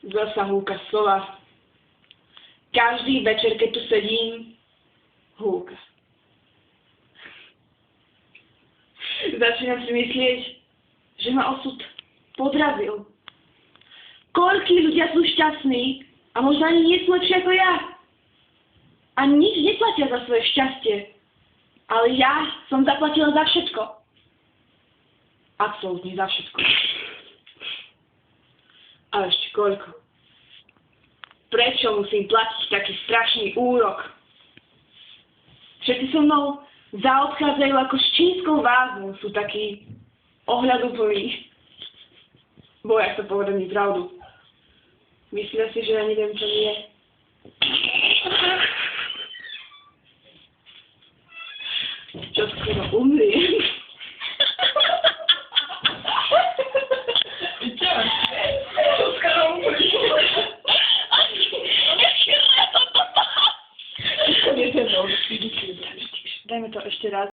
Zasa húka slova. Každý večer, keď tu sedím, húka. Začínam si myslieť, že ma osud podrazil. Koľkí ľudia sú šťastní a možno ani nie sú lepšie ako ja. A nič neplatia za svoje šťastie. Ale ja som zaplatila za všetko. Absolútne za všetko. A ešte koľko? Prečo musím platiť taký strašný úrok? Všetci so mnou zaobchádzajú ako s čínskou vázou, sú takí ohľaduplní. Boja sa povedať mi pravdu. Myslia si, že ja neviem, čo nie je. Čo skoro umriem. Čo skoro umriem. Dajme to ešte raz.